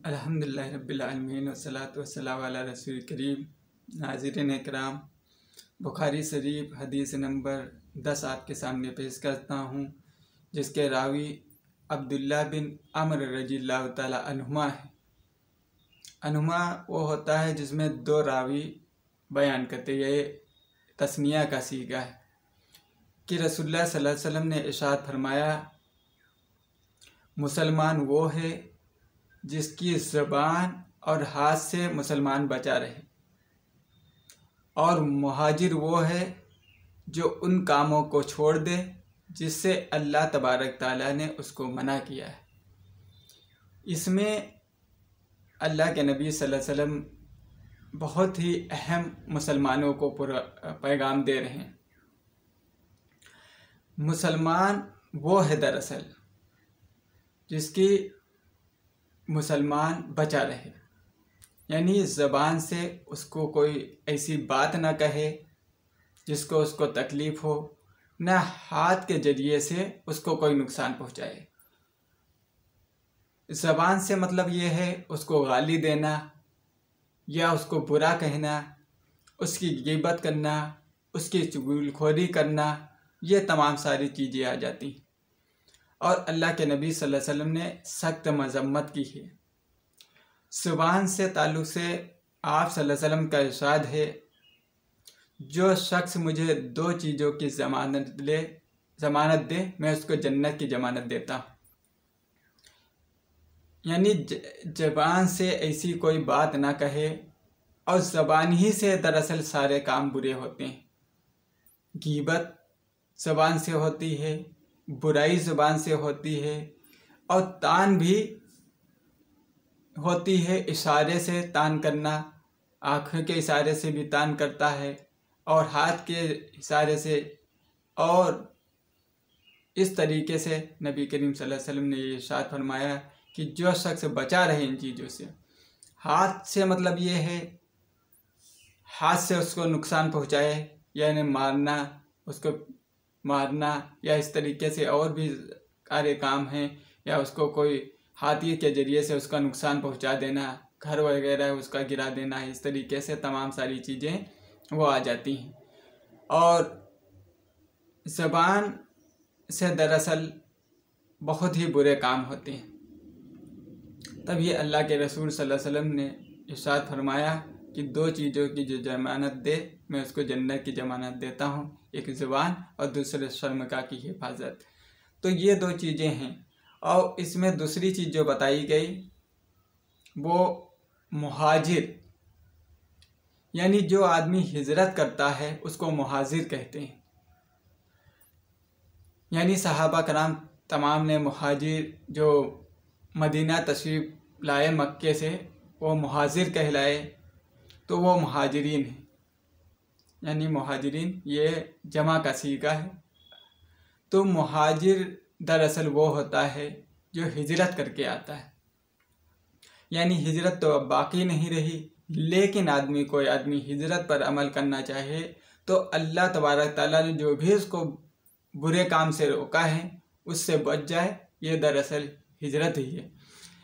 अल्हम्दुलिल्लाह रब्बिल आलमीन वस्सलातु वस्सलामु अला रसूल करीम। नाज़रीन इकराम, बुखारी शरीफ हदीस नंबर 10 आपके सामने पेश करता हूँ, जिसके रावी अब्दुल्ला बिन अम्र रज़ियल्लाहु ताला अन्हुमा है। अन्हुमा वो होता है जिसमें दो रावी बयान करते, ये तस्निया का सीगा है कि रसूलुल्लाह सल्लल्लाहु अलैहि वसल्लम ने इरशाद फरमाया, मुसलमान वो है जिसकी ज़बान और हाथ से मुसलमान बचा रहे, और मुहाजिर वो है जो उन कामों को छोड़ दे जिससे अल्लाह तबारक ताला ने उसको मना किया है। इसमें अल्लाह के नबी सल्लल्लाहु अलैहि वसल्लम बहुत ही अहम मुसलमानों को पूरा पैगाम दे रहे हैं। मुसलमान वो है दरअसल जिसकी मुसलमान बचा रहे, यानी ज़बान से उसको कोई ऐसी बात ना कहे जिसको उसको तकलीफ़ हो, न हाथ के ज़रिए से उसको कोई नुकसान पहुँचाए। ज़बान से मतलब ये है उसको गाली देना या उसको बुरा कहना, उसकी ग़ीबत करना, उसकी चुगलखोरी करना, ये तमाम सारी चीज़ें आ जाती। और अल्लाह के नबी सल्लल्लाहु अलैहि वसल्लम ने सख्त मज़म्मत की है। ज़ुबान से ताल्लुक़ से आप सल्लल्लाहु अलैहि वसल्लम का इरशाद है, जो शख्स मुझे दो चीज़ों की ज़मानत दे मैं उसको जन्नत की ज़मानत देता हूँ। यानी ज़बान से ऐसी कोई बात ना कहे, और ज़बान ही से दरअसल सारे काम बुरे होते हैं। ग़ीबत ज़बान से होती है, बुराई ज़बान से होती है, और तान भी होती है। इशारे से तान करना, आँखों के इशारे से भी तान करता है, और हाथ के इशारे से, और इस तरीके से नबी करीम सल्लल्लाहु अलैहि वसल्लम ने ये इरशाद फरमाया कि जो शख्स बचा रहे इन चीज़ों से। हाथ से मतलब ये है हाथ से उसको नुकसान पहुँचाए, यानी मारना, उसको मारना, या इस तरीके से और भी सारे काम हैं, या उसको कोई हाथी के ज़रिए से उसका नुकसान पहुंचा देना, घर वगैरह उसका गिरा देना, इस तरीके से तमाम सारी चीज़ें वो आ जाती हैं। और ज़बान से दरअसल बहुत ही बुरे काम होते हैं। तभी अल्लाह के रसूल सल्लल्लाहु अलैहि वसल्लम ने इरशाद फरमाया कि दो चीज़ों की जो ज़मानत दे मैं उसको जन्नत की ज़मानत देता हूँ, एक ज़ुबान और दूसरे शर्मगा की हिफाजत। तो ये दो चीज़ें हैं। और इसमें दूसरी चीज़ जो बताई गई वो मुहाजिर, यानी जो आदमी हिजरत करता है उसको मुहाजिर कहते हैं। यानी सहाबा कराम तमाम ने मुहाजिर जो मदीना तशरीफ़ लाए मक्के से, वो मुहाजिर कहलाए, तो वो मुहाजिरीन हैं। यानी मुहाजिरीन ये जमा का सीगा है। तो मुहाजिर दरअसल वो होता है जो हिजरत करके आता है। यानी हिजरत तो अब बाकी नहीं रही, लेकिन कोई आदमी हिजरत पर अमल करना चाहे तो अल्लाह तबारक ताला ने जो भी उसको बुरे काम से रोका है उससे बच जाए, ये दरअसल हिजरत ही है।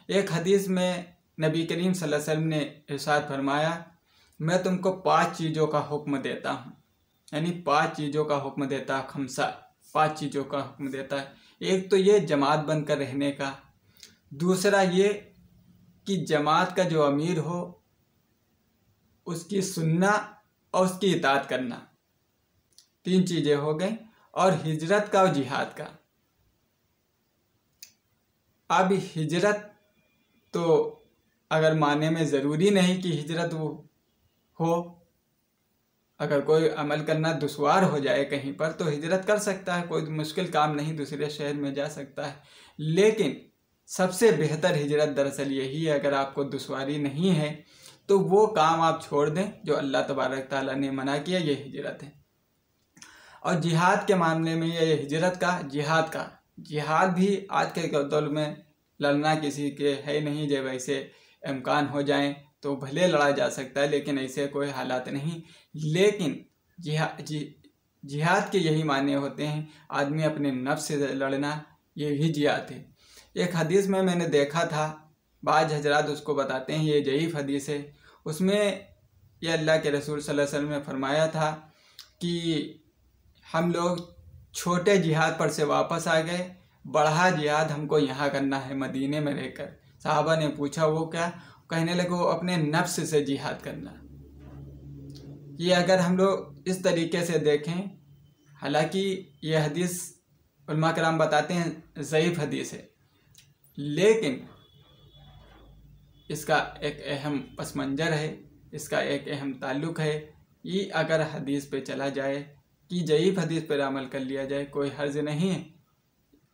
एक हदीस में नबी करीम सल्लल्लाहु अलैहि वसल्लम ने इरशाद फरमाया, मैं तुमको 5 चीज़ों का हुक्म देता हूँ। यानी 5 चीज़ों का हुक्म देता है, खमसा 5 चीज़ों का हुक्म देता है। एक तो ये जमात बनकर रहने का, दूसरा ये कि जमात का जो अमीर हो उसकी सुनना और उसकी इताअत करना, 3 चीज़ें हो गई। और हिजरत का और जिहाद का। अब हिजरत तो अगर माने में ज़रूरी नहीं कि हिजरत वो हो, अगर कोई अमल करना दुश्वार हो जाए कहीं पर तो हिजरत कर सकता है, कोई मुश्किल काम नहीं, दूसरे शहर में जा सकता है। लेकिन सबसे बेहतर हिजरत दरअसल यही है, अगर आपको दुश्वारी नहीं है तो वो काम आप छोड़ दें जो अल्लाह तबारक ताला ने मना किया, ये हिजरत है। और जिहाद के मामले में ये हिजरत का जिहाद भी आज के दौर में लड़ना किसी के है नहीं। जब ऐसे इम्कान हो जाएं तो भले लड़ा जा सकता है, लेकिन ऐसे कोई हालात नहीं। लेकिन जिहाद के यही माने होते हैं, आदमी अपने नफ्स से लड़ना, ये भी जिहाद है। एक हदीस में मैंने देखा था बाज़ हजरात उसको बताते हैं ये ज़ईफ़ हदीस है। उसमें ये अल्लाह के रसूल सल्लल्लाहु अलैहि वसल्लम ने फरमाया था कि हम लोग छोटे जिहाद पर से वापस आ गए, बड़ा जिहाद हमको यहाँ करना है मदीने में रहकर। साहबा ने पूछा वो क्या? कहने लगे वो अपने नफ्स से जिहाद करना। ये अगर हम लोग इस तरीके से देखें, हालांकि ये हदीस उलमा कराम बताते हैं ज़ईफ़ हदीस है, लेकिन इसका एक अहम पस मंज़र है, इसका एक अहम ताल्लुक़ है। ये अगर हदीस पे चला जाए कि ज़ईफ़ हदीस पर अमल कर लिया जाए, कोई हर्ज नहीं है।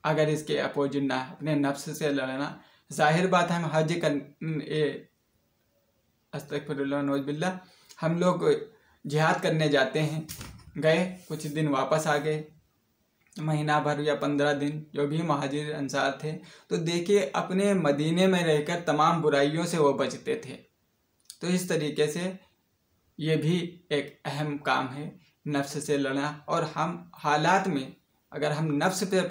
अगर इसके अपोजिट ना अपने नफ्स से लड़ना, जाहिर बात है हम हज कर अस्तगफिरुल्लाह नौज़ बिल्लाह, हम लोग जिहाद करने जाते हैं, गए कुछ दिन वापस आ गए, महीना भर या 15 दिन, जो भी महाजिर अंसार थे, तो देखिए अपने मदीने में रहकर तमाम बुराइयों से वो बचते थे। तो इस तरीके से ये भी एक अहम काम है नफ्स से लड़ना। और हम हालात में अगर हम नफ्स पे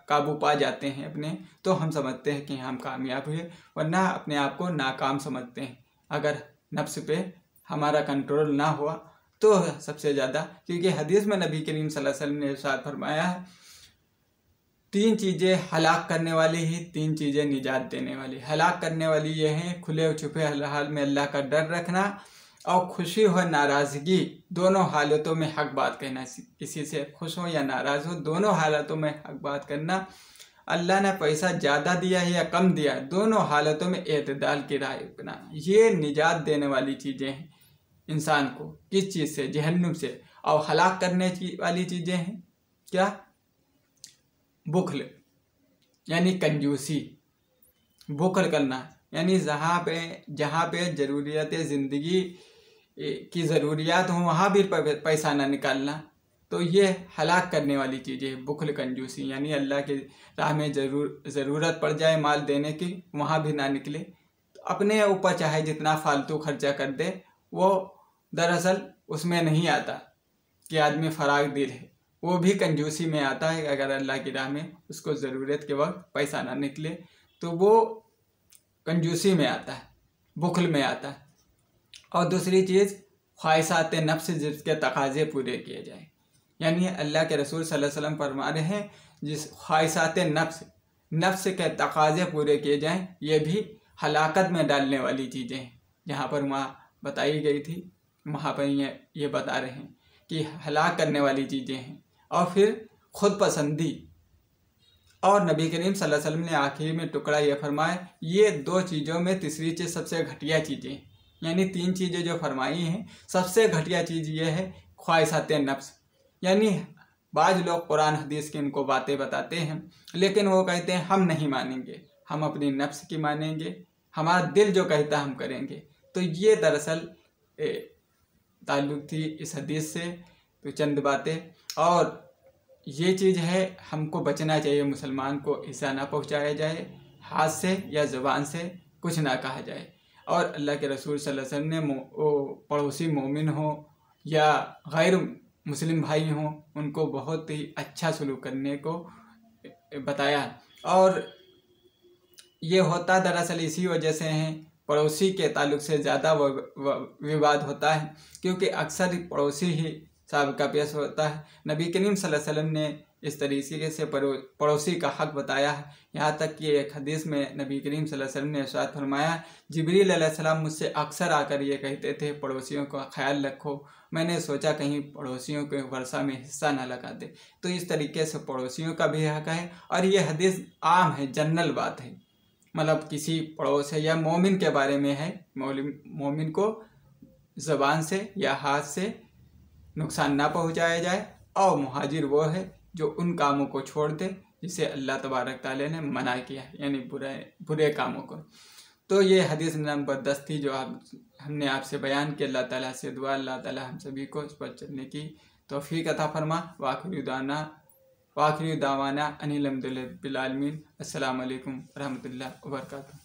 काबू पा जाते हैं अपने, तो हम समझते हैं कि हम कामयाब हुए, वरना अपने आप को नाकाम समझते हैं। अगर नफ्स पे हमारा कंट्रोल ना हुआ तो सबसे ज़्यादा, क्योंकि हदीस में नबी करीम सल्लल्लाहु अलैहि वसल्लम ने इरशाद फरमाया है 3 चीज़ें हलाक करने वाली ही, 3 चीज़ें निजात देने वाली। हलाक करने वाली ये हैं खुले और छुपे हाल में अल्लाह का डर रखना, और खुशी हो नाराज़गी दोनों हालतों में हक बात कहना। किसी से खुश हो या नाराज़ हो, दोनों हालतों में हक बात करना। अल्लाह ने पैसा ज़्यादा दिया है या कम दिया, दोनों हालतों में एतदाल की राह अपनाना। ये निजात देने वाली चीज़ें हैं इंसान को। किस चीज़ से? जहन्नुम से। और हलाक करने वाली चीज़ें हैं क्या? बुखल यानी कंजूसी, बुखल करना, यानी जहाँ पे ज़रूरियत ज़िंदगी की ज़रूरियात हो वहाँ भी पैसा ना निकालना, तो ये हलाक करने वाली चीज़ें बुखल कंजूसी। यानी अल्लाह के राह में ज़रूरत पड़ जाए माल देने की, वहाँ भी ना निकले, तो अपने ऊपर चाहे जितना फालतू खर्चा कर दे, वो दरअसल उसमें नहीं आता कि आदमी फराग दिल है, वो भी कंजूसी में आता है। अगर अल्लाह की राह में उसको ज़रूरत के वक्त पैसा ना निकले तो वो कंजूसी में आता है, बुखल में आता है। और दूसरी चीज़ ख्वाहिशात नफ्स, जिसके तकाजे पूरे किए जाए। यानी अल्लाह के रसूल सल्लल्लाहु अलैहि वसल्लम फरमा रहे हैं जिस ख्वाहिशात नफ्स के तकाजे पूरे किए जाएं, ये भी हलाकत में डालने वाली चीज़ें हैं। जहाँ पर वहाँ बताई गई थी, वहाँ पर ये बता रहे हैं कि हलाक करने वाली चीज़ें हैं। और फिर खुद पसंदी, और नबी करीम सल्लल्लाहु अलैहि वसल्लम ने आखिरी में टुकड़ा ये फरमाया, ये 2 चीज़ों में तीसरी चीज़ सबसे घटिया चीज़ें, यानी 3 चीज़ें जो फरमाई हैं, सबसे घटिया चीज़ ये है ख्वाहिशात नफ्स। यानी बाज़ लोग कुरान हदीस की इनको बातें बताते हैं, लेकिन वो कहते हैं हम नहीं मानेंगे, हम अपनी नफ्स की मानेंगे, हमारा दिल जो कहता है हम करेंगे। तो ये दरअसल ताल्लुक़ थी इस हदीस से। तो चंद बातें, और ये चीज़ है हमको बचना चाहिए, मुसलमान को ईसा ना पहुँचाया जाए, हाथ से या ज़ुबान से कुछ ना कहा जाए। और अल्लाह के रसूल सल्लल्लाहु अलैहि वसल्लम ने पड़ोसी मोमिन हो या गैर मुस्लिम भाई हों, उनको बहुत ही अच्छा सलूक करने को बताया। और ये होता दरअसल इसी वजह से है, पड़ोसी के ताल्लुक़ से ज़्यादा विवाद होता है, क्योंकि अक्सर पड़ोसी ही साबिक़ा पेश होता है। नबी करीम सल्लल्लाहु अलैहि वसल्लम ने इस तरीके से पड़ोसी का हक बताया है। यहाँ तक कि एक हदीस में नबी करीम सल्लल्लाहु अलैहि वसल्लम ने इरशाद फरमाया, जिब्रील अलैहिस्सलाम मुझसे अक्सर आकर ये कहते थे पड़ोसियों का ख्याल रखो, मैंने सोचा कहीं पड़ोसियों के वर्षा में हिस्सा ना लगा दे। तो इस तरीके से पड़ोसियों का भी हक है। और ये हदीस आम है, जनरल बात है, मतलब किसी पड़ोस है या मोमिन के बारे में है। मोमिन को ज़बान से या हाथ से नुकसान ना पहुंचाया जाए, और मुहाजिर वो है जो उन कामों को छोड़ दे जिसे अल्लाह तबारक ताला ने मना किया है, यानी बुरे कामों को। तो ये हदीस नंबर 10 थी जो हमने आपसे बयान किया। अल्लाह ताला से दुआ, अल्लाह ताला हम सभी को इस पर चलने की तौफीक अता फरमा। वाखिरी दावाना अनिल हम्दुलिल्लाहि रब्बिल आलमीन। अस्सलामु अलैकुम रहमतुल्लाहि व बरकातुहू।